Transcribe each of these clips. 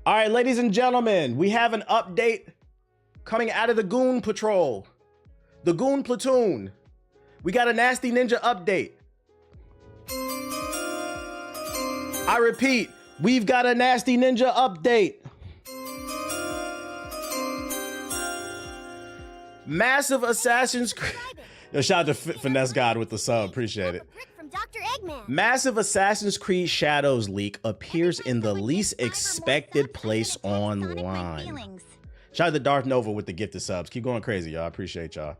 All right, ladies and gentlemen, we have an update coming out of the Goon Patrol, the Goon Platoon. We got a Nasty Ninja update. I repeat, we've got a Nasty Ninja update. Massive Assassin's Creed. Yo, shout out to Finesse God with the sub. Appreciate it. Massive Assassin's Creed Shadows leak appears in the least expected place online. Shout out to Darth Nova with the gifted subs. Keep going crazy, y'all. Appreciate y'all.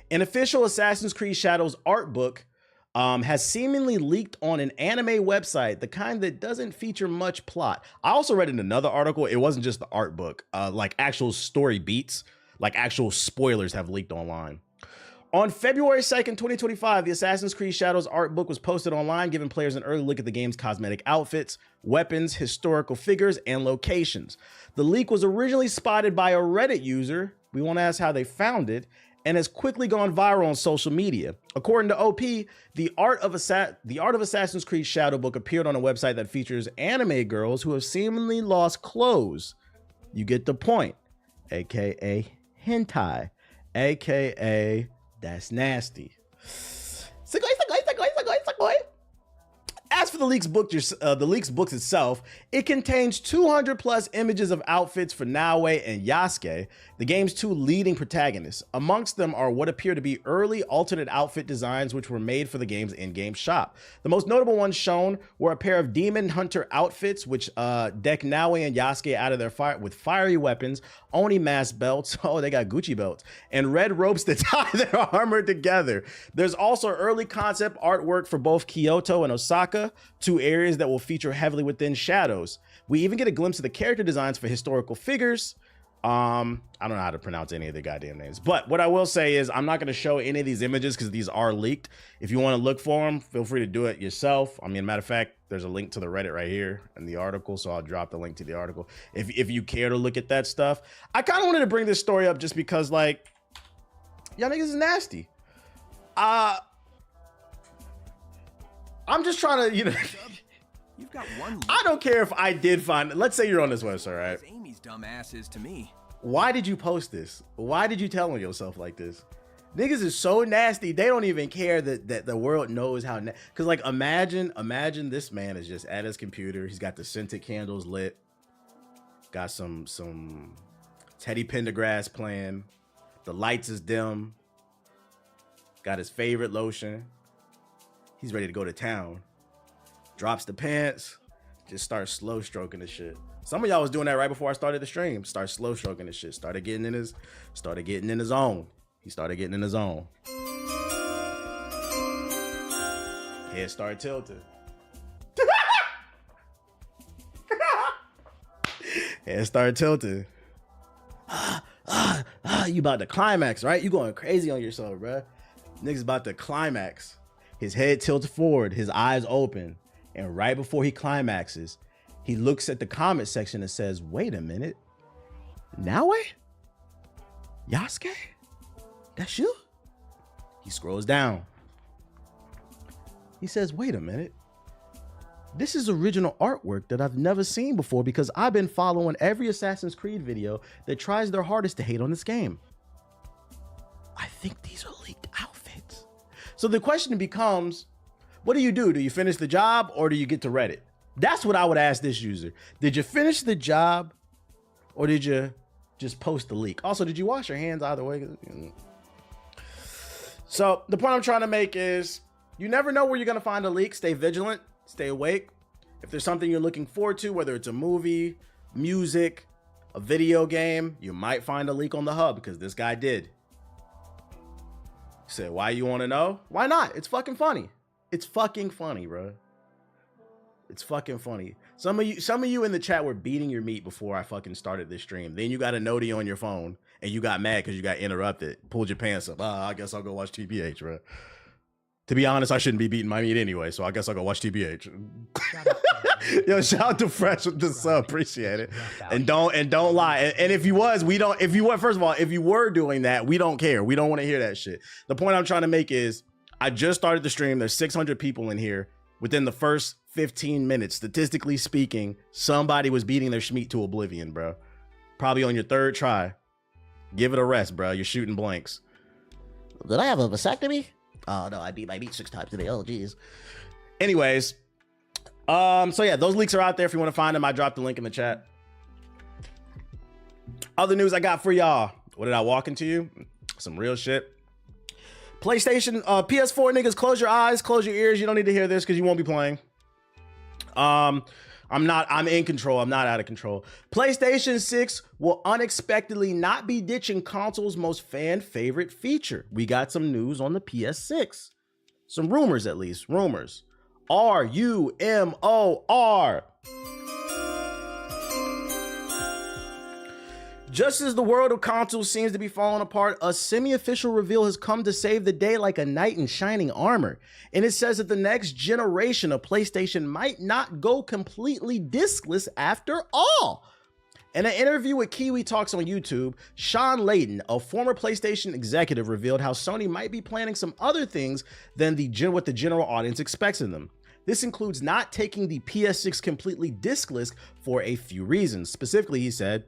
An official Assassin's Creed Shadows art book has seemingly leaked on an anime website, the kind that doesn't feature much plot. I also read in another article, it wasn't just the art book, like actual story beats, like actual spoilers have leaked online. On February 2nd, 2025, the Assassin's Creed Shadows art book was posted online, giving players an early look at the game's cosmetic outfits, weapons, historical figures, and locations. The leak was originally spotted by a Reddit user, we won't ask how they found it, and has quickly gone viral on social media. According to OP, the Art of Assassin's Creed Shadow book appeared on a website that features anime girls who have seemingly lost clothes. You get the point, aka hentai, aka that's nasty. As for the leaks books itself, it contains 200 plus images of outfits for Naoe and Yasuke, the game's two leading protagonists. Amongst them are what appear to be early alternate outfit designs which were made for the game's in-game shop. The most notable ones shown were a pair of Demon Hunter outfits which deck Naoe and Yasuke out of their fire with fiery weapons, Oni mask belts, oh they got Gucci belts, and red ropes that tie their armor together. There's also early concept artwork for both Kyoto and Osaka, two areas that will feature heavily within Shadows. We even get a glimpse of the character designs for historical figures. I don't know how to pronounce any of the goddamn names, but what I will say is I'm not going to show any of these images because these are leaked. If you want to look for them, feel free to do it yourself. I mean, matter of fact, there's a link to the Reddit right here in the article, so I'll drop the link to the article if you care to look at that stuff. I kind of wanted to bring this story up just because, like, y'all niggas is nasty. I'm just trying to, you know, You've got one. I don't care if I did find, let's say you're on this website, right? Amy's dumb ass is to me. Why did you post this? Why did you tell on yourself like this? Niggas is so nasty. They don't even care that the world knows how, cause like imagine this man is just at his computer. He's got the scented candles lit. Got some Teddy Pendergrass playing. The lights is dim. Got his favorite lotion. He's ready to go to town. Drops the pants, just starts slow stroking the shit. Some of y'all was doing that right before I started the stream. Start slow stroking the shit. Started getting in his zone. He started getting in his zone. Head started tilting. Head started tilting. You about to climax, right? You going crazy on yourself, bruh. Niggas about to climax. His head tilted forward, his eyes open. And right before he climaxes, he looks at the comment section and says, wait a minute. Naoe? Yasuke? That's you? He scrolls down. He says, wait a minute. This is original artwork that I've never seen before because I've been following every Assassin's Creed video that tries their hardest to hate on this game. I think these are leaked outfits. So the question becomes, what do? Do you finish the job or do you get to Reddit? That's what I would ask this user. Did you finish the job or did you just post the leak? Also, did you wash your hands either way? So the point I'm trying to make is you never know where you're going to find a leak. Stay vigilant, stay awake. If there's something you're looking forward to, whether it's a movie, music, a video game, you might find a leak on the hub because this guy did. You say, why you want to know? Why not? It's fucking funny. It's fucking funny, bro. It's fucking funny. Some of you in the chat were beating your meat before I fucking started this stream. Then you got a noti on your phone and you got mad because you got interrupted. Pulled your pants up. I guess I'll go watch TBH, bro. To be honest, I shouldn't be beating my meat anyway, so I guess I'll go watch TBH. Yo, shout out to Fresh with the sub. Appreciate it. And don't lie. And if you were, first of all, if you were doing that, we don't care. We don't want to hear that shit. The point I'm trying to make is I just started the stream. There's 600 people in here. within the first 15 minutes, statistically speaking, somebody was beating their Schmeat to oblivion, bro. Probably on your third try. Give it a rest, bro. You're shooting blanks. Did I have a vasectomy? Oh, no, I beat my meat 6 times today. Oh, geez. Anyways, so yeah, those leaks are out there. If you want to find them, I dropped the link in the chat. Other news I got for y'all. What did I walk into you? Some real shit. PlayStation, PS4 niggas, close your eyes, close your ears. You don't need to hear this because you won't be playing. I'm in control. I'm not out of control. PlayStation 6 will unexpectedly not be ditching console's most fan favorite feature. We got some news on the PS6. Some rumors, at least. Rumors. R-U-M-O-R. Just as the world of consoles seems to be falling apart, a semi-official reveal has come to save the day like a knight in shining armor. And it says that the next generation of PlayStation might not go completely discless after all. In an interview with Kiwi Talks on YouTube, Sean Layden, a former PlayStation executive, revealed how Sony might be planning some other things than what the general audience expects of them. This includes not taking the PS6 completely discless for a few reasons. Specifically, he said,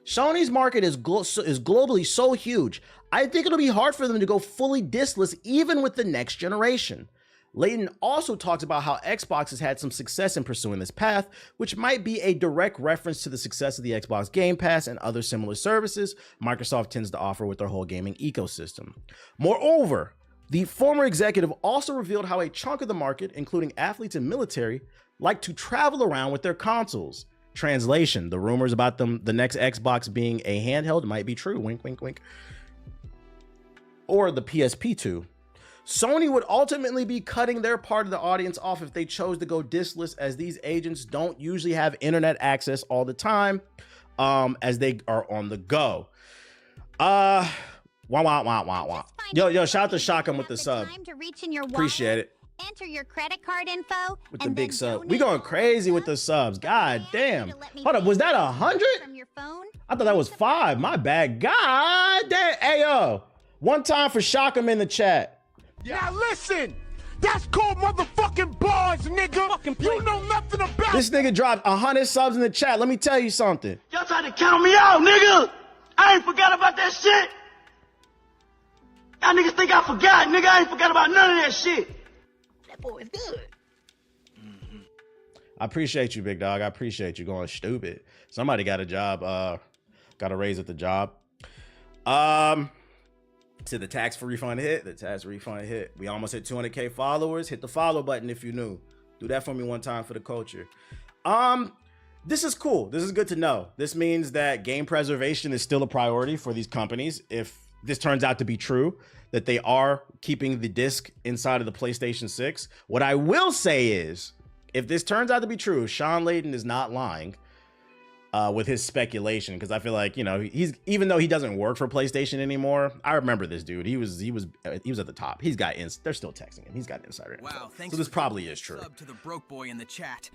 Sony's market is globally so huge, I think it'll be hard for them to go fully discless even with the next generation. Layden also talks about how Xbox has had some success in pursuing this path, which might be a direct reference to the success of the Xbox Game Pass and other similar services Microsoft tends to offer with their whole gaming ecosystem. Moreover, the former executive also revealed how a chunk of the market, including athletes and military, like to travel around with their consoles. Translation, the rumors about the next Xbox being a handheld might be true. Wink, wink, wink. Or the PSP2. Sony would ultimately be cutting their part of the audience off if they chose to go discless, as these agents don't usually have internet access all the time, as they are on the go. Wah, wah, wah, wah, wah. Yo, shout out to Shotgun with the sub. Appreciate it. Enter your credit card info with the big sub. We going crazy with the subs. God damn. Hold up, was that 100? I thought that was 5. My bad. God damn. Hey yo, one time for Shotgun in the chat. Now listen, that's called motherfucking bars, nigga. You know nothing about this. Nigga dropped 100 subs in the chat. Let me tell you something. Y'all trying to count me out, nigga. I ain't forgot about that shit. Y'all niggas think I forgot, nigga. I ain't forgot about none of that shit. Boy, it's good. I appreciate you, big dog. I appreciate you going stupid. Somebody got a job, got a raise at the job. To the tax refund hit. The tax refund hit. We almost hit 200K followers. Hit the follow button if you new. Do that for me one time for the culture. This is cool. This is good to know. This means that game preservation is still a priority for these companies. If this turns out to be true, that they are keeping the disc inside of the PlayStation 6. What I will say is, if this turns out to be true, Sean Layden is not lying with his speculation, because I feel like, you know, he's, even though he doesn't work for PlayStation anymore, I remember this dude. He was at the top. He's got they're still texting him. He's got insider info. Wow, thanks. So this probably is true. Sub to the broke boy in the chat.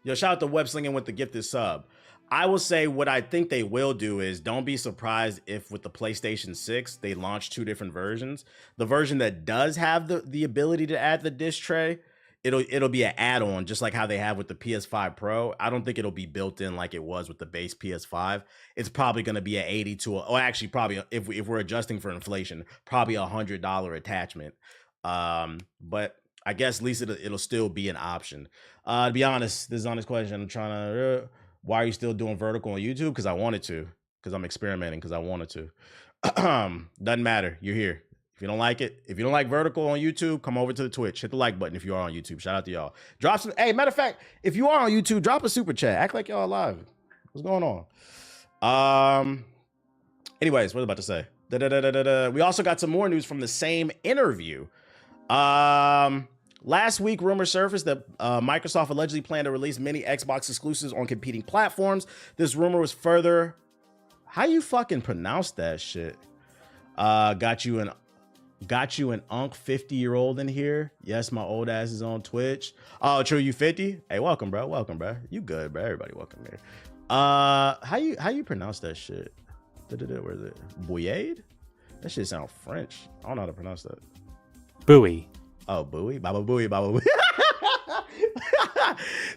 Yo, shout out to Web Slinging with the gifted sub. I will say what I think they will do is, don't be surprised if with the PlayStation 6, they launch 2 different versions. The version that does have the ability to add the disc tray, it'll be an add-on, just like how they have with the PS5 Pro. I don't think it'll be built in like it was with the base PS5. It's probably going to be an 80 to, or actually probably, if we're adjusting for inflation, probably $100 attachment. But I guess at least it'll still be an option. To be honest, this is an honest question. I'm trying to... Why are you still doing vertical on YouTube? Because I wanted to. Because I'm experimenting. Because I wanted to. Doesn't matter. You're here. If you don't like it, if you don't like vertical on YouTube, come over to the Twitch. Hit the like button if you are on YouTube. Shout out to y'all. Drop some. Hey, matter of fact, if you are on YouTube, drop a super chat. Act like y'all alive. What's going on? Anyways, what was I about to say? We also got some more news from the same interview. Last week, rumors surfaced that Microsoft allegedly planned to release many Xbox exclusives on competing platforms. This rumor was further... How you fucking pronounce that shit? Got you an unk 50-year-old in here. Yes, my old ass is on Twitch. Oh, true, you 50? Hey, welcome, bro. Welcome, bro. You good, bro. Everybody welcome here. How you pronounce that shit? Where is it? Bouyade? That shit sound French. I don't know how to pronounce that. Buoy. Oh, buoy? Baba buoy, baba buoy.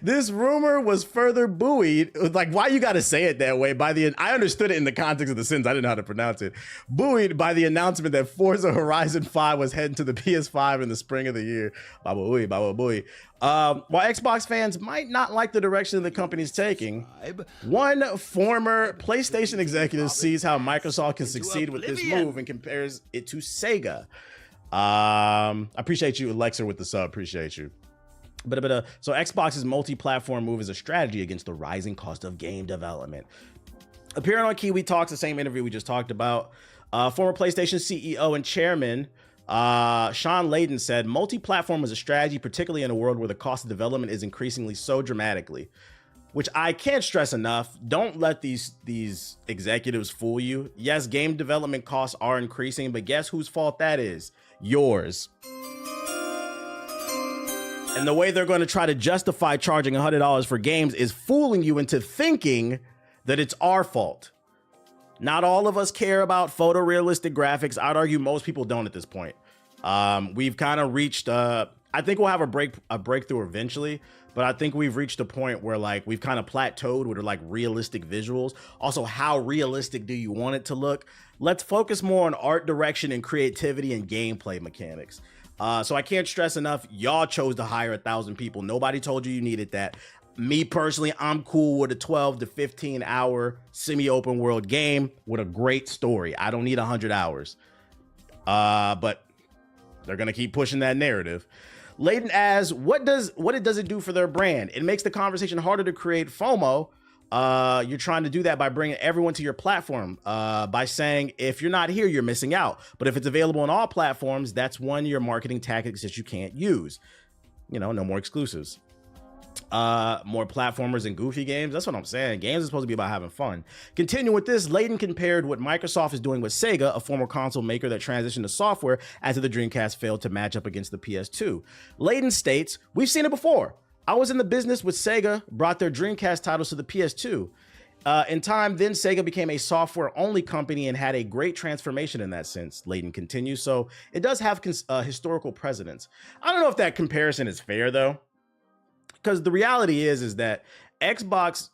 This rumor was further buoyed. Like, why you got to say it that way? I understood it in the context of the sentence. I didn't know how to pronounce it. Buoyed by the announcement that Forza Horizon 5 was heading to the PS5 in the spring of the year. Baba booey, baba booey. While Xbox fans might not like the direction the company's taking, one former PlayStation executive sees how Microsoft can succeed with this move and compares it to Sega. I appreciate you, Alexa, with the sub. Appreciate you. So Xbox's multi-platform move is a strategy against the rising cost of game development. Appearing on Kiwi Talks, the same interview we just talked about, former PlayStation CEO and chairman Sean Layden said, multi-platform is a strategy, particularly in a world where the cost of development is increasingly so dramatically. Which I can't stress enough. Don't let these executives fool you. Yes, game development costs are increasing, but guess whose fault that is? Yours. And the way they're going to try to justify charging $100 for games is fooling you into thinking that it's our fault. Not all of us care about photorealistic graphics. I'd argue most people don't at this point. We've kind of reached, I think we'll have a breakthrough eventually, but I think we've reached a point where like we've kind of plateaued with like realistic visuals. Also, how realistic do you want it to look? Let's focus more on art direction and creativity and gameplay mechanics. So I can't stress enough, y'all chose to hire 1,000 people. Nobody told you needed that. Me personally, I'm cool with a 12 to 15 hour semi-open world game with a great story. I don't need 100 hours. But they're gonna keep pushing that narrative. Layden asks, what does it do for their brand? It makes the conversation harder to create FOMO. You're trying to do that by bringing everyone to your platform, by saying, if you're not here, you're missing out. But if it's available on all platforms, that's one of your marketing tactics that you can't use. You know, no more exclusives. More platformers and goofy games. That's what I'm saying. Games are supposed to be about having fun. Continuing with this, Layden compared what Microsoft is doing with Sega, a former console maker that transitioned to software after the Dreamcast failed to match up against the PS2. Layden states, we've seen it before. I was in the business with Sega, brought their Dreamcast titles to the PS2. In time, then Sega became a software-only company and had a great transformation in that sense, Layden continues. So it does have historical precedence. I don't know if that comparison is fair, though. Because the reality is that Xbox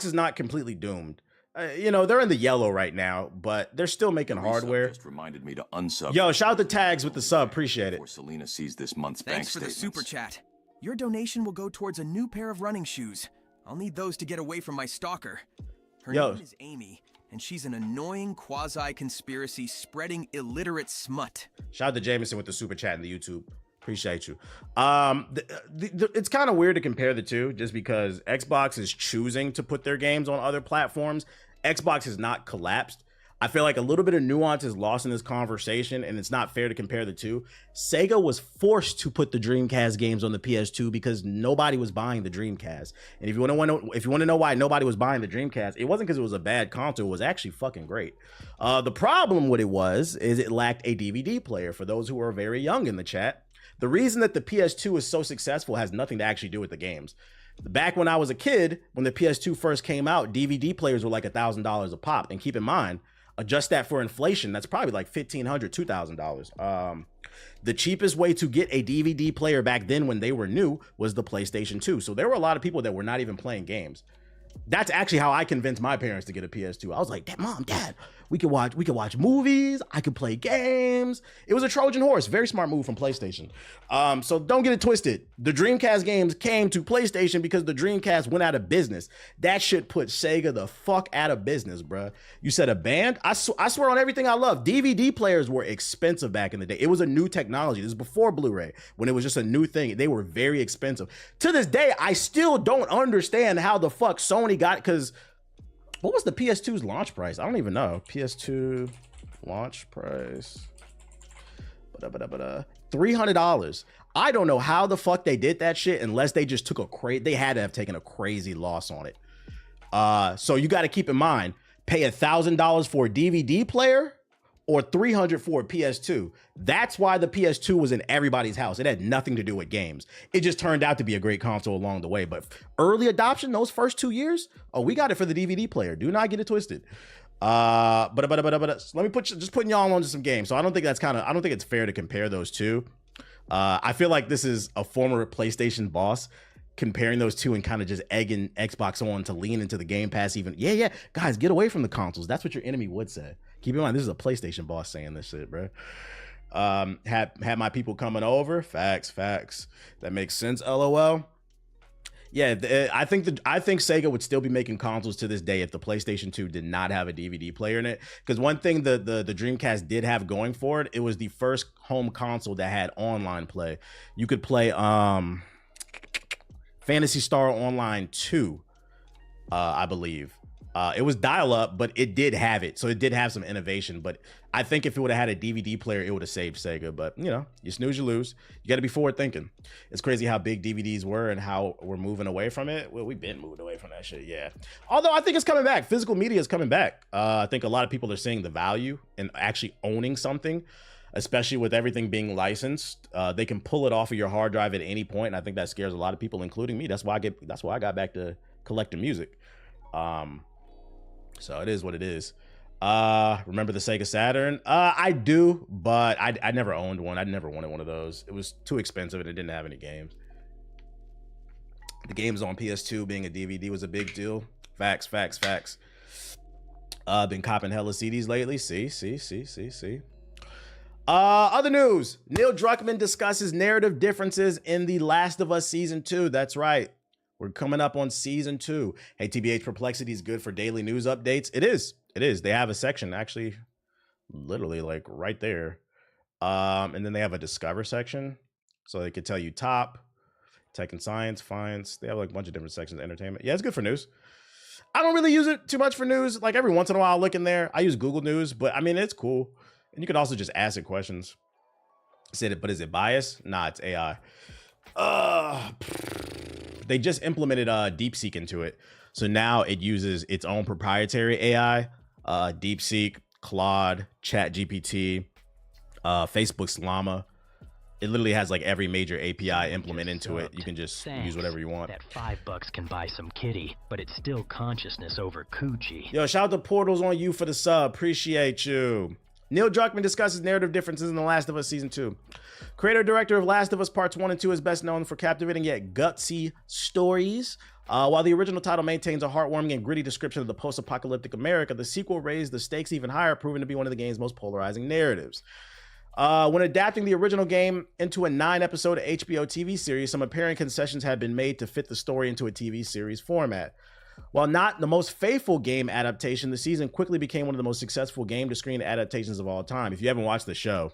is not completely doomed. You know, they're in the yellow right now, but they're still making hardware. Just reminded me to unsub. Yo, shout out to Tags with the sub. Appreciate it. Before Selena sees this month's bank Thanks for the statements. super chat. Your donation will go towards a new pair of running shoes. I'll need those to get away from my stalker. Her name is Amy, and she's an annoying quasi-conspiracy spreading illiterate smut. Shout out to Jameson with the super chat in the YouTube. Appreciate you. It's kind of weird to compare the two just because Xbox is choosing to put their games on other platforms. Xbox has not collapsed. I feel like a little bit of nuance is lost in this conversation, and it's not fair to compare the two. Sega was forced to put the Dreamcast games on the PS2 because nobody was buying the Dreamcast. And if you want to know why nobody was buying the Dreamcast, it wasn't because it was a bad console. It was actually fucking great. The problem with it is it lacked a DVD player. For those who are very young in the chat, the reason that the PS2 is so successful has nothing to actually do with the games. Back when I was a kid, when the PS2 first came out, DVD players were like $1,000 a pop. And keep in mind, adjust that for inflation, that's probably like $1,500, $2,000. The cheapest way to get a DVD player back then when they were new was the PlayStation 2. So there were a lot of people that were not even playing games. That's actually how I convinced my parents to get a PS2. I was like, Mom, Dad, we could watch movies. I could play games. It was a Trojan horse. Very smart move from PlayStation. So don't get it twisted. The Dreamcast games came to PlayStation because the Dreamcast went out of business. That shit put Sega the fuck out of business, bruh. You said a band? I swear on everything I love. DVD players were expensive back in the day. It was a new technology. This is before Blu-ray, when it was just a new thing. They were very expensive. To this day, I still don't understand how the fuck Sony got, because what was the PS2's launch price? I don't even know. PS2 launch price. $300. I don't know how the fuck they did that shit unless they just took they had to have taken a crazy loss on it. So you got to keep in mind, pay $1,000 for a DVD player or $300 for a PS2. That's why the PS2 was in everybody's house. It had nothing to do with games. It just turned out to be a great console along the way. But early adoption, those first 2 years, oh, we got it for the DVD player. Do not get it twisted. But let me just putting y'all onto some games. So I don't think it's fair to compare those two. I feel like this is a former PlayStation boss comparing those two and kind of just egging Xbox on to lean into the Game Pass even. Yeah, guys, get away from the consoles. That's what your enemy would say. Keep in mind, this is a PlayStation boss saying this shit, bro. Had my people coming over. Facts. That makes sense. LOL. Yeah, I think Sega would still be making consoles to this day if the PlayStation 2 did not have a DVD player in it. Because one thing the Dreamcast did have going for it, it was the first home console that had online play. You could play Phantasy Star Online 2, I believe. It was dial-up, but it did have it. So it did have some innovation. But I think if it would have had a DVD player, it would have saved Sega. But, you know, you snooze, you lose. You got to be forward thinking. It's crazy how big DVDs were and how we're moving away from it. Well, we've been moving away from that shit, yeah. Although I think it's coming back. Physical media is coming back. I think a lot of people are seeing the value in actually owning something, especially with everything being licensed. They can pull it off of your hard drive at any point, and I think that scares a lot of people, including me. That's why I got back to collecting music. So it is what it is. Remember the Sega Saturn? I do, but I never owned one. I never wanted one of those. It was too expensive and it didn't have any games. The games on PS2 being a DVD was a big deal. Facts. Been copping hella CDs lately. See. Other news. Neil Druckmann discusses narrative differences in The Last of Us Season 2. That's right. We're coming up on Season 2. Hey, TBH, Perplexity is good for daily news updates. It is. They have a section, actually, literally, like, right there. And then they have a Discover section. So they could tell you top, tech and science, finance. They have, like, a bunch of different sections, entertainment. Yeah, it's good for news. I don't really use it too much for news. Like, every once in a while, I'll look in there. I use Google News, but, I mean, it's cool. And you can also just ask it questions. But is it biased? Nah, it's AI. They just implemented DeepSeek into it. So now it uses its own proprietary AI, DeepSeek, Claude, ChatGPT, Facebook's Llama. It literally has like every major API implement into it. You can just use whatever you want. That $5 can buy some kitty, but it's still consciousness over coochie. Yo, shout out to Portals on you for the sub. Appreciate you. Neil Druckmann discusses narrative differences in The Last of Us Season 2. Creator and director of Last of Us Parts 1 and 2 is best known for captivating yet gutsy stories. While the original title maintains a heartwarming and gritty description of the post-apocalyptic America, the sequel raised the stakes even higher, proving to be one of the game's most polarizing narratives. When adapting the original game into a 9-episode HBO TV series, some apparent concessions have been made to fit the story into a TV series format. While not the most faithful game adaptation, the season quickly became one of the most successful game-to-screen adaptations of all time. If you haven't watched the show,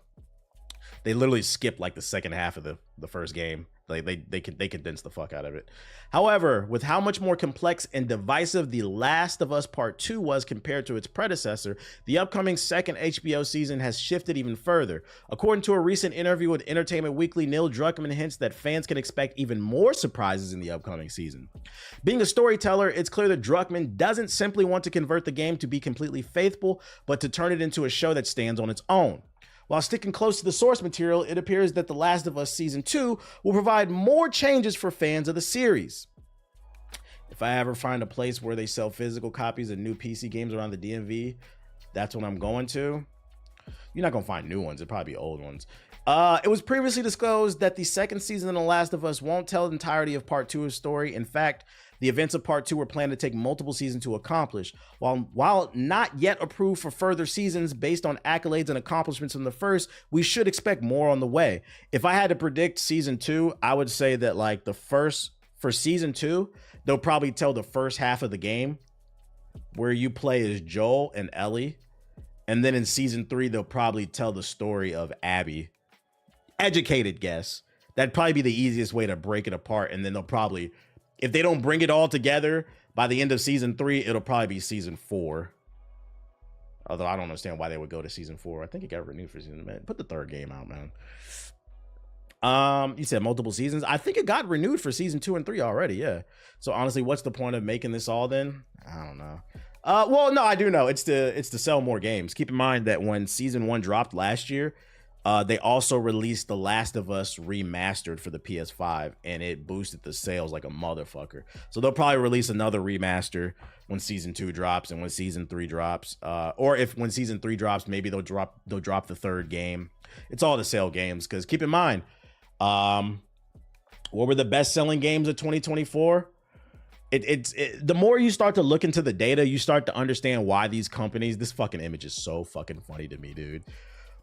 they literally skipped like the second half of the first game. Like they condensed the fuck out of it. However, with how much more complex and divisive The Last of Us Part 2 was compared to its predecessor, the upcoming second HBO season has shifted even further. According to a recent interview with Entertainment Weekly, Neil Druckmann hints that fans can expect even more surprises in the upcoming season. Being a storyteller, it's clear that Druckmann doesn't simply want to convert the game to be completely faithful, but to turn it into a show that stands on its own. While sticking close to the source material, it appears that The Last of Us Season 2 will provide more changes for fans of the series. If I ever find a place where they sell physical copies of new PC games around the DMV, that's what I'm going to. You're not going to find new ones. It'll probably be old ones. It was previously disclosed that the second season of The Last of Us won't tell the entirety of Part 2's story. In fact, the events of Part 2 were planned to take multiple seasons to accomplish. While not yet approved for further seasons based on accolades and accomplishments from the first, we should expect more on the way. If I had to predict Season 2, I would say that like for Season 2, they'll probably tell the first half of the game where you play as Joel and Ellie. And then in Season 3, they'll probably tell the story of Abby. Educated guess. That'd probably be the easiest way to break it apart. And then they'll probably, if they don't bring it all together by the end of Season 3, it'll probably be Season 4. Although I don't understand why they would go to Season 4. I think it got renewed for Season, man. Put the third game out, man. You said multiple seasons. I think it got renewed for Season 2 and 3 already, yeah. So honestly, what's the point of making this all then? I don't know. Well, no, I do know. It's to sell more games. Keep in mind that when Season 1 dropped last year, they also released The Last of Us Remastered for the PS5, and it boosted the sales like a motherfucker. So they'll probably release another remaster when Season 2 drops and when Season 3 drops. Or if when Season 3 drops, maybe they'll drop the third game. It's all to sell games, because keep in mind, What were the best-selling games of 2024? The more you start to look into the data, you start to understand why these companies. This fucking image is so fucking funny to me, dude.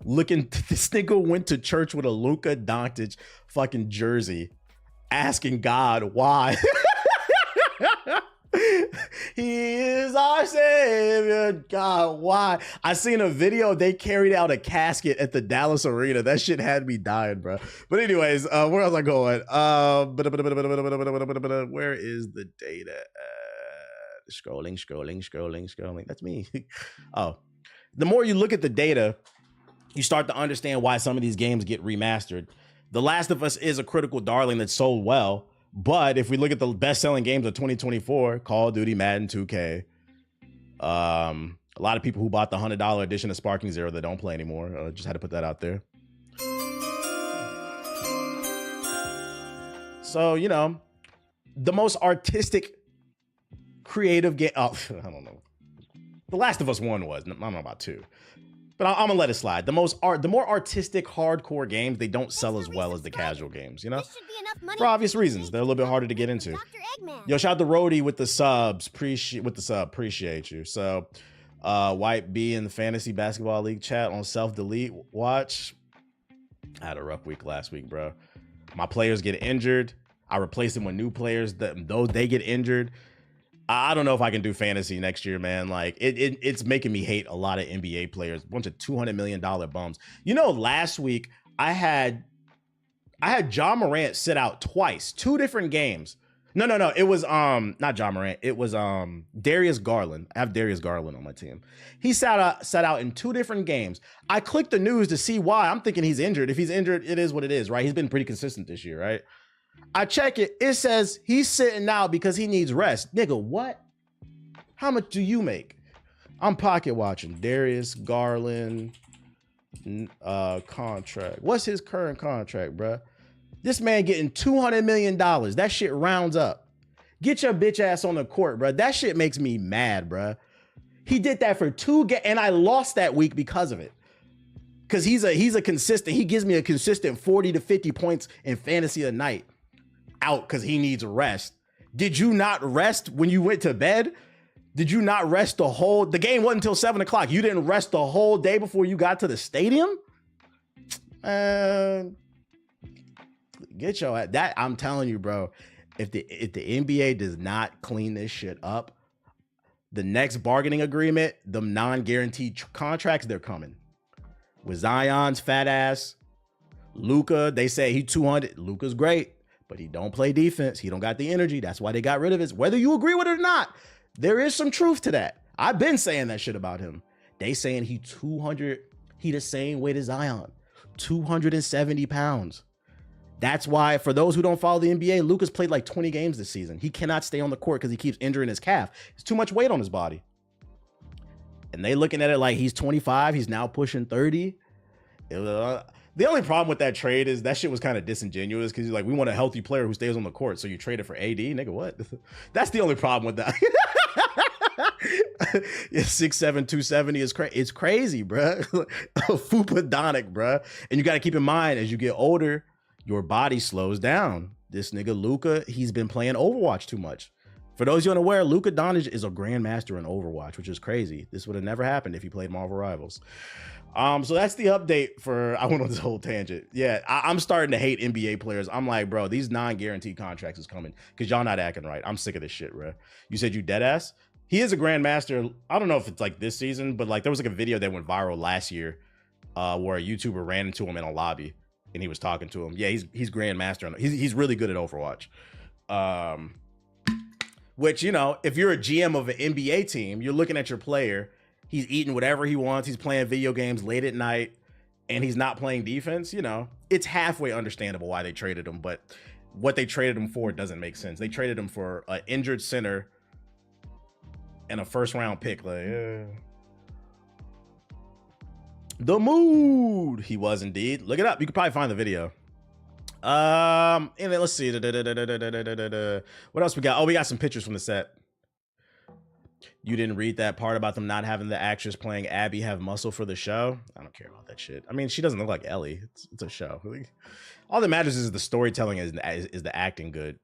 Looking, this nigga went to church with a Luka Doncic fucking jersey, asking God why. He is our savior, God, why? I seen a video, they carried out a casket at the Dallas Arena. That shit had me dying, bro. But anyways, where else I going? Where is the data? Scrolling. That's me. Oh, the more you look at the data, you start to understand why some of these games get remastered. The Last of Us is a critical darling that sold well. But if we look at the best-selling games of 2024, Call of Duty, Madden, 2K, a lot of people who bought the $100 edition of Sparking Zero that don't play anymore. Just had to put that out there. So, you know, the most artistic, creative game. Oh, I don't know. The Last of Us 1 was. I don't know about 2. But I'm gonna let it slide. The more artistic, hardcore games, they don't sell as well as the casual games, you know? For obvious reasons. They're a little bit harder to get into. Yo, shout out to Rhodey with the subs. Appreciate you. So, White B in the Fantasy Basketball League chat on self-delete watch. I had a rough week last week, bro. My players get injured. I replace them with new players. They get injured. I don't know if I can do fantasy next year, man. Like it's making me hate a lot of NBA players. A bunch of $200 million bums. You know, last week I had Ja Morant sit out twice, 2 different games. No. It was not Ja Morant. It was Darius Garland. I have Darius Garland on my team. He sat out in 2 different games. I clicked the news to see why. I'm thinking he's injured. If he's injured, it is what it is, right? He's been pretty consistent this year, right? I check it. It says he's sitting out because he needs rest. Nigga, what? How much do you make? I'm pocket watching. Darius Garland contract. What's his current contract, bruh? This man getting $200 million. That shit rounds up. Get your bitch ass on the court, bruh. That shit makes me mad, bruh. He did that for 2 games, and I lost that week because of it. Because he's a consistent. He gives me a consistent 40 to 50 points in fantasy a night. Out because he needs rest. Did you not rest when you went to bed? Did you not rest the game wasn't until 7 o'clock. You didn't rest the whole day before you got to the stadium? Get your ass. That I'm telling you, bro. If the NBA does not clean this shit up, the next bargaining agreement, the non-guaranteed contracts, they're coming. With Zion's fat ass, Luka, they say he 200. Luka's great. But he don't play defense. He don't got the energy. That's why they got rid of it. Whether you agree with it or not, there is some truth to that. I've been saying that shit about him. They saying he 200, he the same weight as Zion, 270 pounds. That's why, for those who don't follow the NBA, Luka's played like 20 games this season. He cannot stay on the court because he keeps injuring his calf. It's too much weight on his body. And they looking at it like he's 25. He's now pushing 30. The only problem with that trade is that shit was kind of disingenuous because you're like, we want a healthy player who stays on the court. So you trade it for AD? Nigga, what? That's the only problem with that. Yeah, 6'7", 270 is crazy. It's crazy, bruh. Fupadonic, bruh. And you got to keep in mind, as you get older, your body slows down. This nigga Luka, he's been playing Overwatch too much. For those you unaware, Luka Doncic is a grandmaster in Overwatch, which is crazy. This would have never happened if he played Marvel Rivals. So that's the update for, I went on this whole tangent. Yeah, I'm starting to hate NBA players. I'm like, bro, these non-guaranteed contracts is coming because y'all not acting right. I'm sick of this shit, bro. You said you dead ass? He is a grandmaster. I don't know if it's like this season, but like there was like a video that went viral last year where a YouTuber ran into him in a lobby and he was talking to him. Yeah, he's grandmaster. He's really good at Overwatch. Which, you know, if you're a GM of an NBA team, you're looking at your player. He's eating whatever he wants. He's playing video games late at night and he's not playing defense. You know, it's halfway understandable why they traded him, but what they traded him for doesn't make sense. They traded him for an injured center and a first round pick. Like, the mood. He was indeed. Look it up. You could probably find the video. And then let's see. What else we got? Oh, we got some pictures from the set. You didn't read that part about them not having the actress playing Abby have muscle for the show? I don't care about that shit. I mean, she doesn't look like Ellie. It's a show. All that matters is the storytelling is the acting good.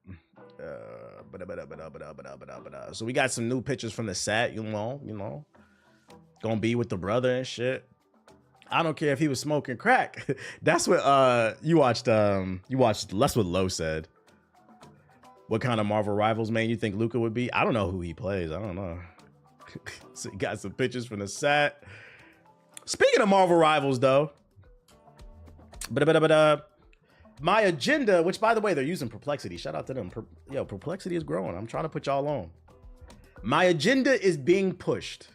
So we got some new pictures from the set, you know. Gonna be with the brother and shit. I don't care if he was smoking crack. That's what you watched that's what Lowe said. What kind of Marvel Rivals man you think Luca would be? I don't know who he plays. I don't know. So you got some pictures from the set. Speaking of Marvel Rivals, though, my agenda, which by the way, they're using Perplexity. Shout out to them. Yo, Perplexity is growing. I'm trying to put y'all on. My agenda is being pushed.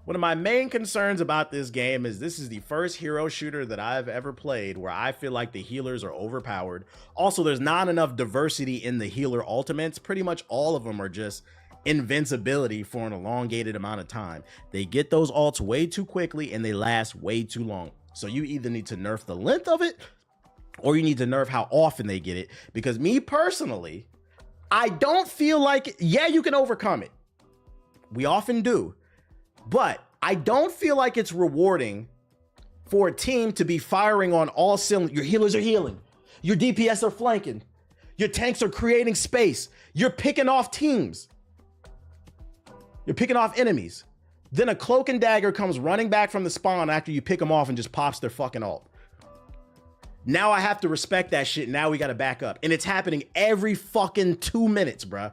One of my main concerns about this game is this is the first hero shooter that I've ever played where I feel like the healers are overpowered. Also, there's not enough diversity in the healer ultimates. Pretty much all of them are just invincibility for an elongated amount of time. They get those ults way too quickly and they last way too long. So you either need to nerf the length of it or you need to nerf how often they get it. Because me personally, I don't feel like, yeah, you can overcome it. We often do. But I don't feel like it's rewarding for a team to be firing on all cylinders. Your healers are healing. Your DPS are flanking. Your tanks are creating space. You're picking off teams. You're picking off enemies. Then a cloak and dagger comes running back from the spawn after you pick them off and just pops their fucking ult. Now I have to respect that shit. Now we got to back up. And it's happening every fucking 2 minutes, bruh.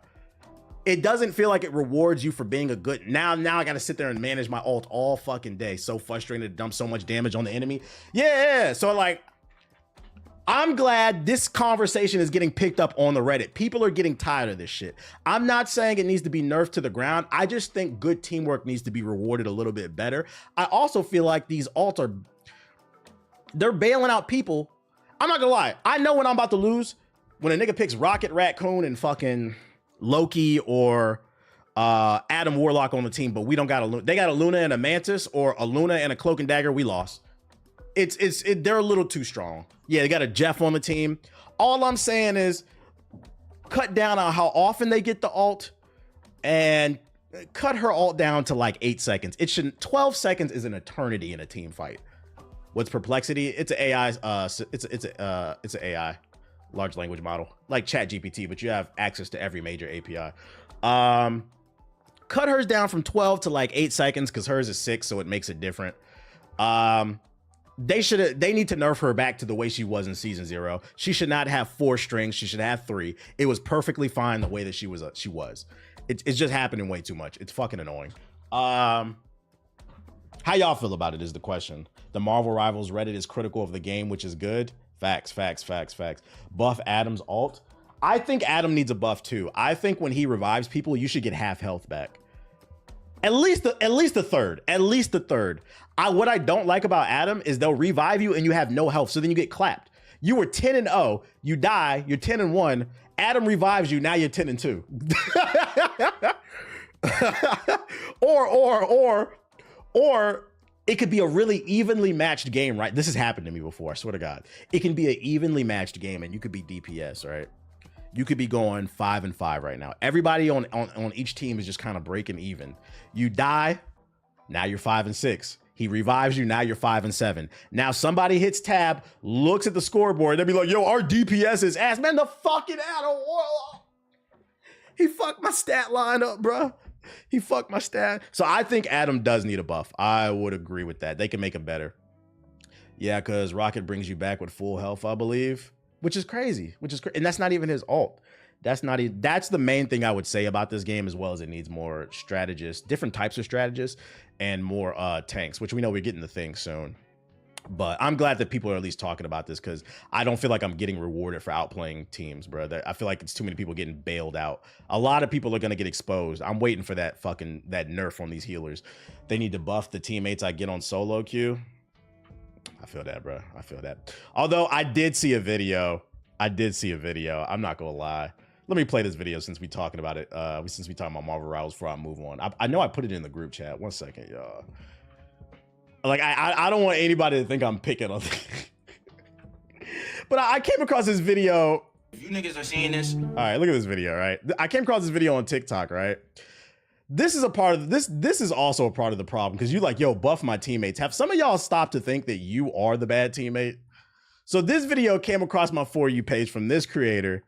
It doesn't feel like it rewards you for being a good... Now I got to sit there and manage my ult all fucking day. So frustrating to dump so much damage on the enemy. Yeah. So like, I'm glad this conversation is getting picked up on the Reddit. People are getting tired of this shit. I'm not saying it needs to be nerfed to the ground. I just think good teamwork needs to be rewarded a little bit better. I also feel like these ults are... They're bailing out people. I'm not gonna lie. I know when I'm about to lose. When a nigga picks Rocket Raccoon and fucking Loki or Adam Warlock on the team, but we don't got a... They got a Luna and a Mantis or a Luna and a Cloak and Dagger. We lost. They're a little too strong. Yeah, they got a Jeff on the team. All I'm saying is cut down on how often they get the ult and cut her ult down to like 8 seconds. It shouldn't... 12 seconds is an eternity in a team fight. What's Perplexity? It's an AI. It's an AI, large language model, like ChatGPT, but you have access to every major API. Cut hers down from 12 to like 8 seconds because hers is 6, so it makes it different. They need to nerf her back to the way she was in season 0. She should not have 4 strings. She should have 3. It was perfectly fine the way that she was. It's just happening way too much. It's fucking annoying. How y'all feel about it is the question. The Marvel Rivals Reddit is critical of the game, which is good. Facts. Buff Adam's ult. I think Adam needs a buff too. I think when he revives people, you should get half health back. At least the third. What I don't like about Adam is they'll revive you and you have no health, so then you get clapped. You were 10-0, you die, you're 10-1. Adam revives you, now you're 10-2. Or it could be a really evenly matched game, right? This has happened to me before, I swear to God. It can be an evenly matched game and you could be DPS, right? You could be going 5-5 right now. Everybody on each team is just kind of breaking even. You die, now you're 5-6. He revives you, now you're 5-7. Now somebody hits tab, looks at the scoreboard, they'll be like, yo, our DPS is ass. Man, the fucking Adam Warlock. He fucked my stat line up, bro. He fucked my stat. So I think Adam does need a buff. I would agree with that. They can make him better. Yeah, because Rocket brings you back with full health, I believe. Which is crazy. And that's not even his ult. That's the main thing I would say about this game, as well as it needs more strategists, different types of strategists, and more tanks, which we know we're getting the thing soon. But I'm glad that people are at least talking about this because I don't feel like I'm getting rewarded for outplaying teams, bro. I feel like it's too many people getting bailed out. A lot of people are going to get exposed. I'm waiting for that nerf on these healers. They need to buff the teammates I get on solo queue. I feel that, bro. I feel that. Although I did see a video. I'm not going to lie. Let me play this video since we're talking about it. Since we're talking about Marvel Rivals before I move on. I know I put it in the group chat. 1 second, y'all. Like, I don't want anybody to think I'm picking on but I came across this video. If you niggas are seeing this. All right, look at this video, right? I came across this video on TikTok, right? this is a part of this. This is also a part of the problem because you like, yo, buff my teammates. Have some of y'all stopped to think that you are the bad teammate? So this video came across my For You page from this creator.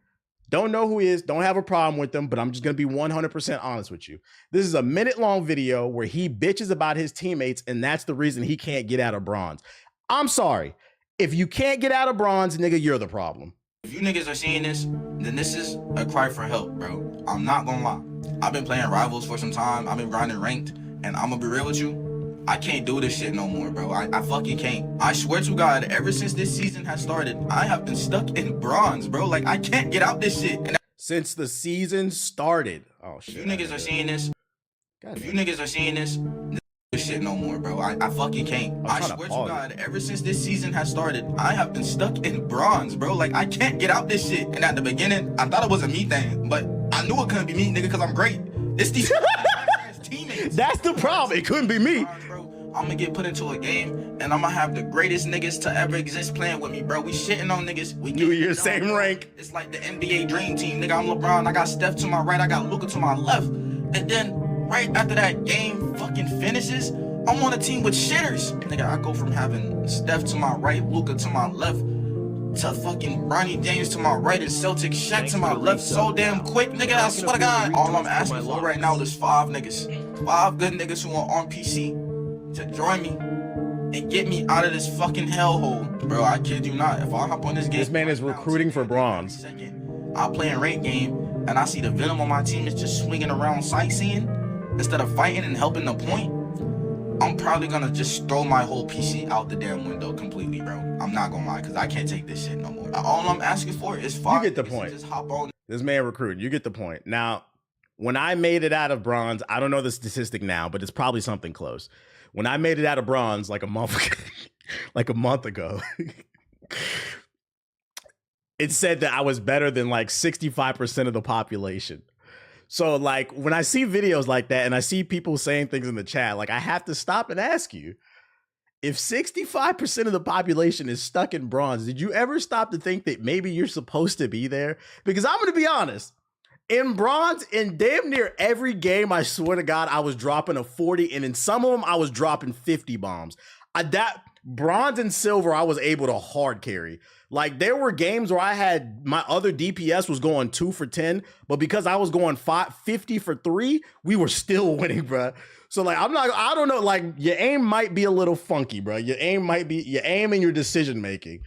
Don't know who he is, don't have a problem with them, but I'm just gonna be 100% honest with you. This is a minute-long video where he bitches about his teammates, and that's the reason he can't get out of bronze. I'm sorry. If you can't get out of bronze, nigga, you're the problem. If you niggas are seeing this, then this is a cry for help, bro. I'm not gonna lie. I've been playing Rivals for some time. I've been grinding ranked, and I'm gonna be real with you. I can't do this shit no more, bro. I fucking can't. I swear to God, ever since this season has started, I have been stuck in bronze, bro. Like, I can't get out this shit. And since the season started. Oh, shit. If you niggas are seeing this, this shit no more, bro. I fucking can't. I swear to God, ever since this season has started, I have been stuck in bronze, bro. Like, I can't get out this shit. And at the beginning, I thought it was a me thing, but I knew it couldn't be me, nigga, because I'm great. It's these teammates. That's the problem. It couldn't be me. I'm gonna get put into a game, and I'm gonna have the greatest niggas to ever exist playing with me, bro. We shitting on niggas. We New Year, same rank. It's like the NBA dream team, nigga. I'm LeBron. I got Steph to my right. I got Luka to my left. And then right after that game fucking finishes, I'm on a team with shitters. Nigga, I go from having Steph to my right, Luka to my left, to fucking Ronnie James to my right and Celtic Shaq to my left so damn quick, nigga. I swear to God. All I'm asking for right now is 5 niggas. 5 good niggas who are on PC to join me and get me out of this fucking hellhole. Bro, I kid you not. If I hop on this game, this man is recruiting for bronze. I'll play a ranked game and I see the Venom on my team is just swinging around sightseeing instead of fighting and helping the point. I'm probably gonna just throw my whole PC out the damn window completely, bro. I'm not gonna lie, because I can't take this shit no more. All I'm asking for is 5. You get the point. Just hop on. This man recruiting. You get the point. Now, when I made it out of bronze, I don't know the statistic now, but it's probably something close. When I made it out of bronze like a month ago, it said that I was better than like 65% of the population. So like when I see videos like that and I see people saying things in the chat, like I have to stop and ask you, if 65% of the population is stuck in bronze, did you ever stop to think that maybe you're supposed to be there? Because I'm going to be honest. In bronze, in damn near every game, I swear to God, I was dropping a 40, and in some of them, I was dropping 50 bombs. Bronze and silver, I was able to hard carry. Like, there were games where I had my other DPS was going 2 for 10, but because I was going 50 for 3, we were still winning, bro. So, like, I don't know, like, your aim might be a little funky, bro. Your aim and your decision making.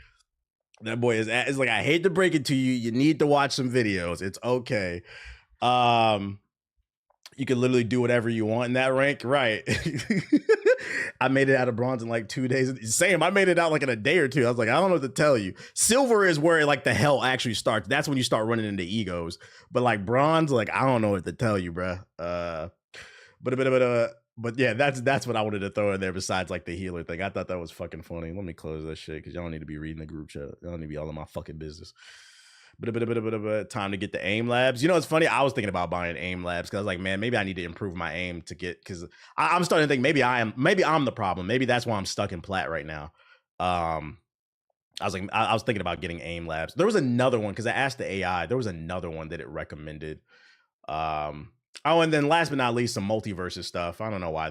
That boy is like, I hate to break it to you. You need to watch some videos. It's okay. You can literally do whatever you want in that rank. Right. I made it out of bronze in like 2 days. Same. I made it out like in a day or two. I was like, I don't know what to tell you. Silver is where like the hell actually starts. That's when you start running into egos. But like bronze, like, I don't know what to tell you, bro. But yeah, that's what I wanted to throw in there besides like the healer thing. I thought that was fucking funny. Let me close that shit because y'all don't need to be reading the group chat. Y'all don't need to be all in my fucking business. Time to get the aim labs. You know, it's funny. I was thinking about buying aim labs because I was like, man, maybe I need to improve my aim to get, because I'm starting to think maybe I'm the problem. Maybe that's why I'm stuck in plat right now. I was thinking about getting aim labs. There was another one because I asked the AI. There was another one that it recommended. Oh, and then last but not least, some multiverses stuff. I don't know why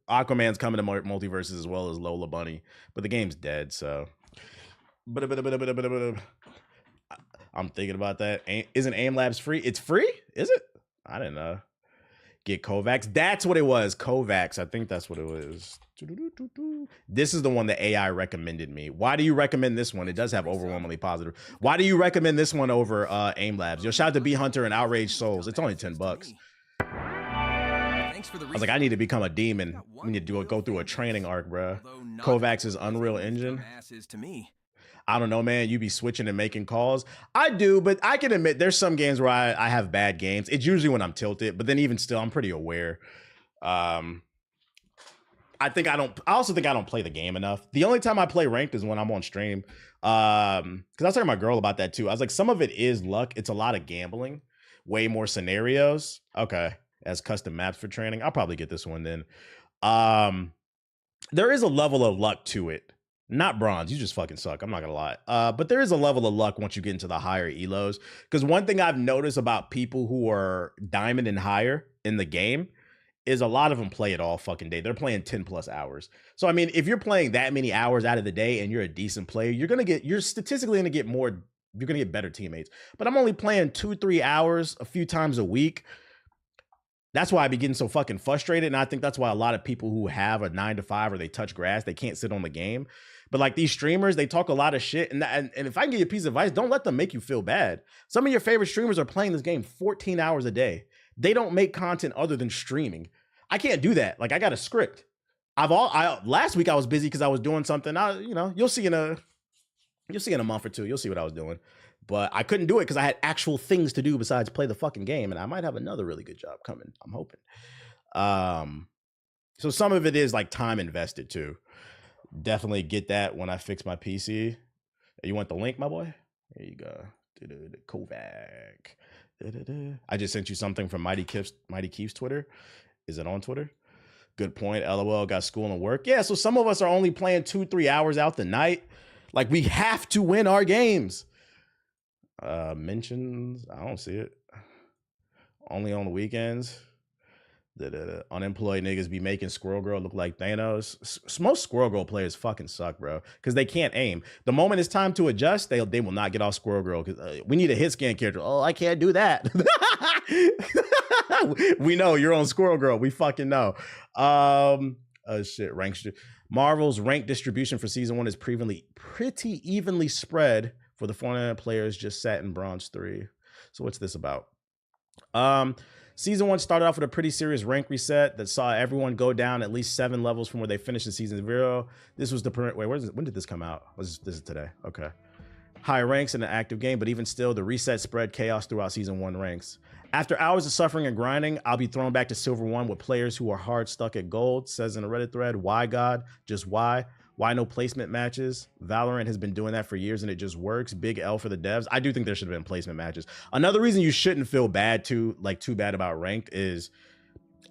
Aquaman's coming to multiverses as well as Lola Bunny, but the game's dead. So, I'm thinking about that. Isn't Aim Labs free? It's free? Is it? I didn't know. Get Kovacs. That's what it was. Kovacs. I think that's what it was. This is the one that AI recommended me. Why do you recommend this one? It does have overwhelmingly positive. Why do you recommend this one over Aim Labs? Yo, shout out to B Hunter and Outrage Souls. It's only $10. I was like, I need to become a demon. We need to go through a training arc, bro. Kovacs' Unreal Engine. I don't know, man. You be switching and making calls. I do, but I can admit there's some games where I have bad games. It's usually when I'm tilted, but then even still, I'm pretty aware. I also think I don't play the game enough. The only time I play ranked is when I'm on stream. Because I was talking to my girl about that too. I was like, some of it is luck. It's a lot of gambling. Way more scenarios. Okay. As custom maps for training. I'll probably get this one then. There is a level of luck to it. Not bronze. You just fucking suck. I'm not gonna lie. But there is a level of luck once you get into the higher elos. Because one thing I've noticed about people who are diamond and higher in the game is a lot of them play it all fucking day. They're playing 10 plus hours. So, I mean, if you're playing that many hours out of the day and you're a decent player, you're statistically going to get more, you're going to get better teammates. But I'm only playing 2-3 hours a few times a week. That's why I be getting so fucking frustrated. And I think that's why a lot of people who have a 9 to 5 or they touch grass, they can't sit on the game. But like these streamers, they talk a lot of shit. And if I can give you a piece of advice, don't let them make you feel bad. Some of your favorite streamers are playing this game 14 hours a day. They don't make content other than streaming. I can't do that. Like, I got a script. Last week I was busy because I was doing something. You'll see in a month or two. You'll see what I was doing. But I couldn't do it because I had actual things to do besides play the fucking game. And I might have another really good job coming. I'm hoping. So some of it is like time invested too. Definitely get that when I fix my PC. You want the link, my boy? There you go. Kovac. I just sent you something from Mighty Keef's Twitter. Is it on Twitter? Good point. LOL, got school and work. Yeah, so some of us are only playing 2-3 hours out the night. Like, we have to win our games. Mentions, I don't see it. Only on the weekends. The unemployed niggas be making Squirrel Girl look like Thanos. Most Squirrel Girl players fucking suck, bro, because they can't aim. The moment it's time to adjust, they will not get off Squirrel Girl because we need a hit scan character. Oh, I can't do that. We know you're on Squirrel Girl. We fucking know. Shit. Marvel's rank distribution for season 1 is pretty evenly spread for the 400 players just sat in Bronze 3. So what's this about? Season 1 started off with a pretty serious rank reset that saw everyone go down at least 7 levels from where they finished in season 0. This was the when did this come out? This is today. Okay. Higher ranks in an active game, but even still, the reset spread chaos throughout season 1 ranks. After hours of suffering and grinding, I'll be thrown back to Silver 1 with players who are hard stuck at gold. Says in a Reddit thread, why God? Just why? Why no placement matches? Valorant has been doing that for years and it just works. Big L for the devs. I do think there should have been placement matches. Another reason you shouldn't feel too bad about ranked is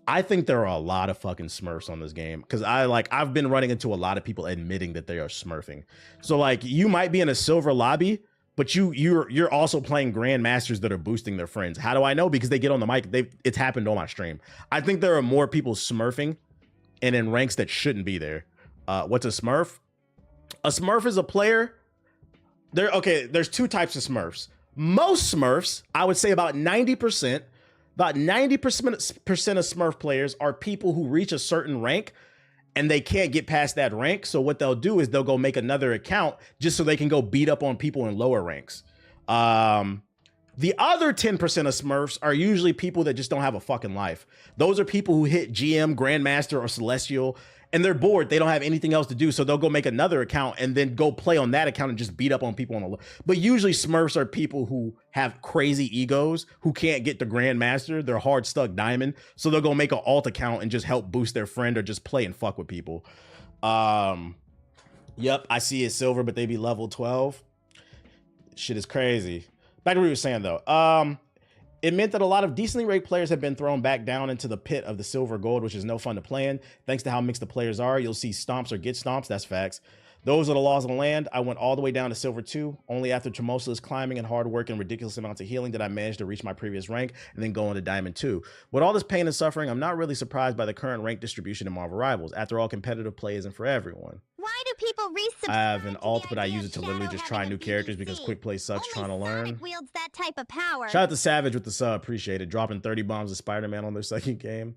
I think there are a lot of fucking smurfs on this game because I've been running into a lot of people admitting that they are smurfing. So like you might be in a silver lobby, but you're also playing grandmasters that are boosting their friends. How do I know? Because they get on the mic. It's happened on my stream. I think there are more people smurfing and in ranks that shouldn't be there. What's a smurf? A smurf is a player. There's 2 types of smurfs. Most smurfs, I would say about 90% of smurf players are people who reach a certain rank and they can't get past that rank. So what they'll do is they'll go make another account just so they can go beat up on people in lower ranks. The other 10% of smurfs are usually people that just don't have a fucking life. Those are people who hit GM, Grandmaster, or Celestial, and they're bored. They don't have anything else to do, so they'll go make another account and then go play on that account and just beat up on people on the. But usually smurfs are people who have crazy egos, who can't get the Grandmaster. They're hard stuck diamond, so they'll go make an alt account and just help boost their friend or just play and fuck with people. Yep, I see it silver, but they be level 12. Shit is crazy. Back to what we were saying though. It meant that a lot of decently ranked players have been thrown back down into the pit of the silver gold, which is no fun to play in. Thanks to how mixed the players are, you'll see stomps or get stomps. That's facts. Those are the laws of the land. I went all the way down to silver 2. Only after tumultuous climbing and hard work and ridiculous amounts of healing did I manage to reach my previous rank and then go into diamond 2. With all this pain and suffering, I'm not really surprised by the current rank distribution in Marvel Rivals. After all, competitive play isn't for everyone. Why do people resubscribe? I have an alt, but I use it to literally just try new characters because quick play sucks trying to learn. Sonic wields that type of power. Shout out to Savage with the sub, appreciate it. Dropping 30 bombs to Spider-Man on their second game.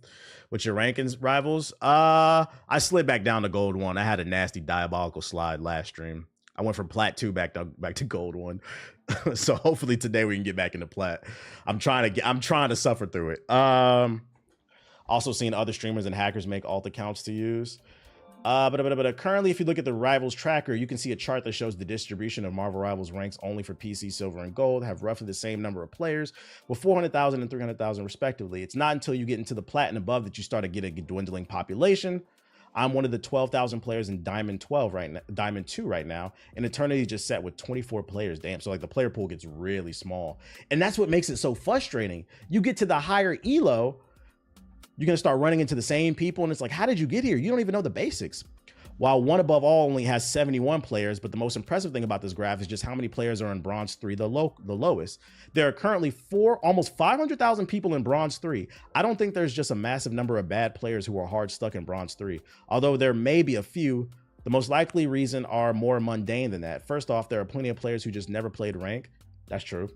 What's your rankings, Rivals? I slid back down to gold 1. I had a nasty diabolical slide last stream. I went from plat 2 back to gold 1. So hopefully today we can get back into plat. I'm trying to suffer through it. Also seen other streamers and hackers make alt accounts to use. But currently, if you look at the Rivals tracker, you can see a chart that shows the distribution of Marvel Rivals ranks only for PC, Silver, and Gold have roughly the same number of players, with 400,000 and 300,000 respectively. It's not until you get into the Plat and above that you start to get a dwindling population. I'm one of the 12,000 players in Diamond 12 right now, Diamond 2 right now, and Eternity just set with 24 players. Damn, so like the player pool gets really small, and that's what makes it so frustrating. You get to the higher elo, you're gonna start running into the same people, and it's like, how did you get here? You don't even know the basics. while one above all only has 71 players, but the most impressive thing about this graph is just how many players are in Bronze 3, the lowest. There are currently almost 500,000 people in Bronze 3. I don't think there's just a massive number of bad players who are hard stuck in Bronze 3, although there may be a few. The most likely reason are more mundane than that. First off, there are plenty of players who just never played rank. That's true.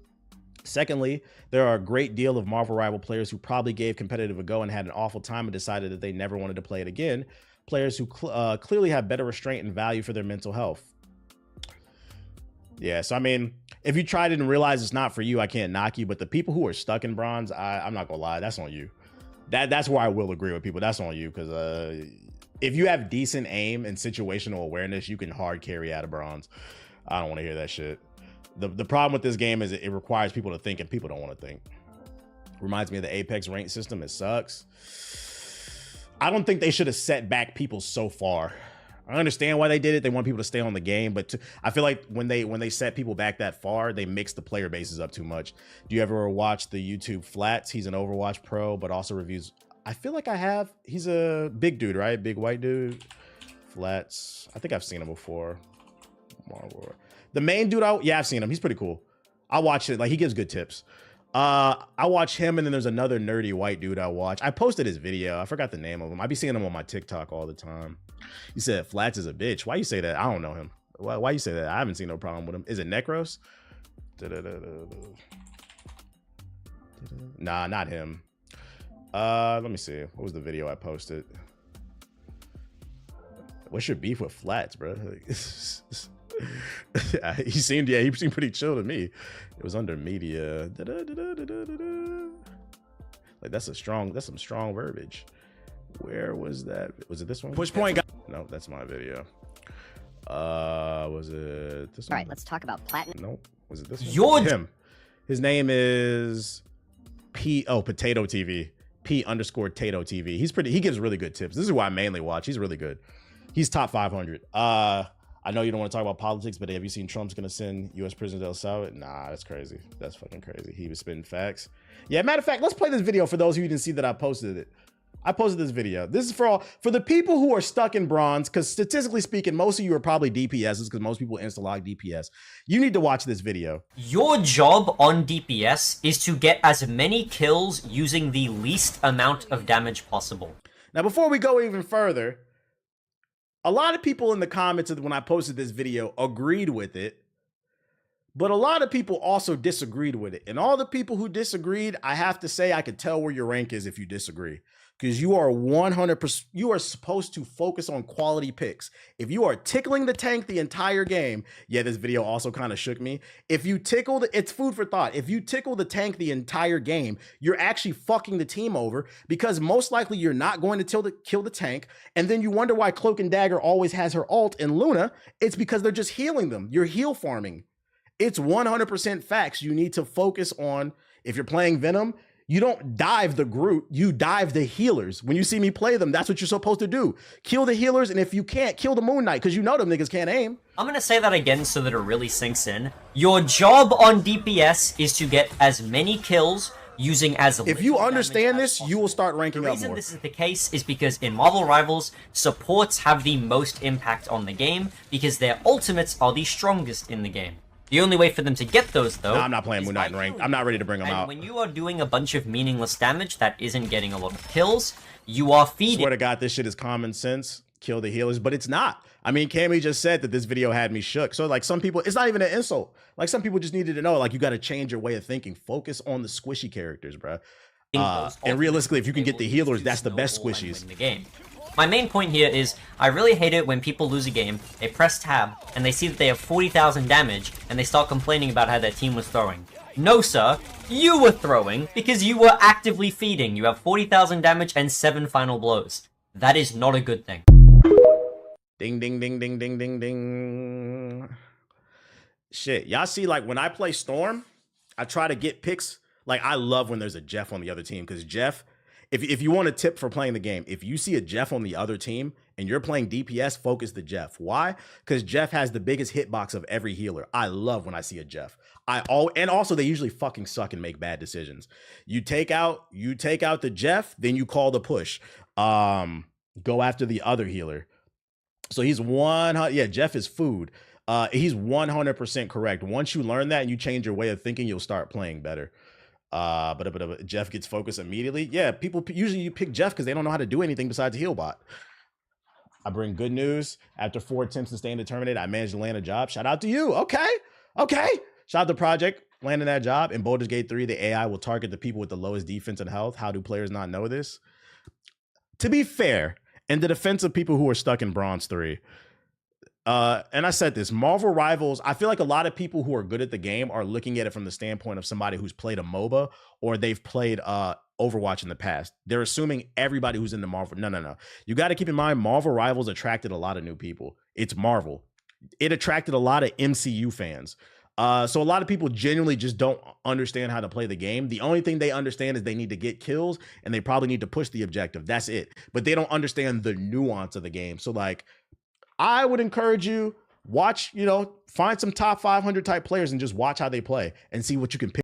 Secondly, there are a great deal of Marvel Rival players who probably gave competitive a go and had an awful time and decided that they never wanted to play it again. Players who clearly have better restraint and value for their mental health. Yeah, so I mean, if you tried it and realized it's not for you, I can't knock you. But the people who are stuck in Bronze, I'm not gonna lie, that's on you. That's where I will agree with people. That's on you, because if you have decent aim and situational awareness, you can hard carry out of Bronze. I don't want to hear that shit. The problem with this game is it requires people to think, and people don't want to think. Reminds me of the Apex rank system. It sucks. I don't think they should have set back people so far. I understand why they did it. They want people to stay on the game, but I feel like when they set people back that far, they mix the player bases up too much. Do you ever watch the YouTube Flats? He's an Overwatch pro, but also reviews. I feel like I have. He's a big dude, right? Big white dude. Flats. I think I've seen him before. The main dude, I've seen him. He's pretty cool. I watch it. Like, he gives good tips. I watch him, and then there's another nerdy white dude I watch. I posted his video. I forgot the name of him. I be seeing him on my TikTok all the time. You said Flats is a bitch. Why you say that? I don't know him. Why you say that? I haven't seen no problem with him. Is it Necros? Nah, not him. Let me see. What was the video I posted? What's your beef with Flats, bro? he seemed pretty chill to me. It was under media. Like, that's some strong verbiage. Where was that? Was it this one? Push point. No, that's my video. Was it this one? All right, let's talk about platinum. Nope. Was it this one? Him. His name is Potato TV. P_Tato TV. He gives really good tips. This is why I mainly watch. He's really good. He's top 500. I know you don't want to talk about politics, but have you seen Trump's gonna send U.S. President El Salvador? Nah, that's crazy. That's fucking crazy. He was spitting facts. Yeah, matter of fact, let's play this video for those of you who didn't see that I posted it. I posted this video. This is for the people who are stuck in Bronze, because statistically speaking, most of you are probably DPSs, because most people insta-log DPS. You need to watch this video. Your job on DPS is to get as many kills using the least amount of damage possible. Now, before we go even further, a lot of people in the comments when I posted this video agreed with it, but a lot of people also disagreed with it. And all the people who disagreed, I have to say, I could tell where your rank is if you disagree. Because you are 100%, you are supposed to focus on quality picks. If you are tickling the tank the entire game, yeah, this video also kind of shook me. If you tickle it's food for thought. If you tickle the tank the entire game, you're actually fucking the team over, because most likely you're not going to kill the tank. And then you wonder why Cloak and Dagger always has her ult in Luna. It's because they're just healing them. You're heal farming. It's 100% facts. You need to focus on, if you're playing Venom, you don't dive the Groot, you dive the healers. When you see me play them, that's what you're supposed to do. Kill the healers, and if you can't, kill the Moon Knight, because you know them niggas can't aim. I'm gonna say that again so that it really sinks in. Your job on DPS is to get as many kills using as little. If you understand this, you will start ranking up more. The reason this is the case is because in Marvel Rivals, supports have the most impact on the game, because their ultimates are the strongest in the game. The only way for them to get those, though... No, I'm not playing Moon Knight in ranked. I'm not ready to bring them out. When you are doing a bunch of meaningless damage that isn't getting a lot of kills, you are feeding... I swear to God, this shit is common sense. Kill the healers, but it's not. I mean, Cammy just said that this video had me shook. So, like, some people... It's not even an insult. Like, some people just needed to know, like, you got to change your way of thinking. Focus on the squishy characters, bro. And realistically, if you can get the healers, that's the best squishies. The game. My main point here is, I really hate it when people lose a game, they press tab, and they see that they have 40,000 damage, and they start complaining about how their team was throwing. No, sir, you were throwing, because you were actively feeding. You have 40,000 damage and 7 final blows. That is not a good thing. Ding, ding, ding, ding, ding, ding, ding. Shit, y'all see, like, when I play Storm, I try to get picks. Like, I love when there's a Jeff on the other team, because Jeff... If you want a tip for playing the game, if you see a Jeff on the other team and you're playing DPS, focus the Jeff. Why? Because Jeff has the biggest hitbox of every healer. I love when I see a Jeff. And also they usually fucking suck and make bad decisions. You take out the Jeff, then you call the push. Go after the other healer. So he's yeah, Jeff is food. He's 100% correct. Once you learn that and you change your way of thinking, you'll start playing better. But Jeff gets focused immediately. Yeah, people usually you pick Jeff because they don't know how to do anything besides heal bot. I bring good news. After 4 attempts to stay indeterminate, I managed to land a job. Shout out to you. Okay. Shout out to Project landing that job. In Baldur's Gate 3, the AI will target the people with the lowest defense and health. How do players not know this? To be fair, in the defense of people who are stuck in Bronze 3, and I said this, Marvel Rivals, I feel like a lot of people who are good at the game are looking at it from the standpoint of somebody who's played a MOBA or they've played Overwatch in the past. They're assuming everybody who's in the Marvel. No. You got to keep in mind, Marvel Rivals attracted a lot of new people. It's Marvel. It attracted a lot of MCU fans. So a lot of people genuinely just don't understand how to play the game. The only thing they understand is they need to get kills and they probably need to push the objective. That's it. But they don't understand the nuance of the game. So like, I would encourage you, watch, find some top 500 type players and just watch how they play and see what you can pick.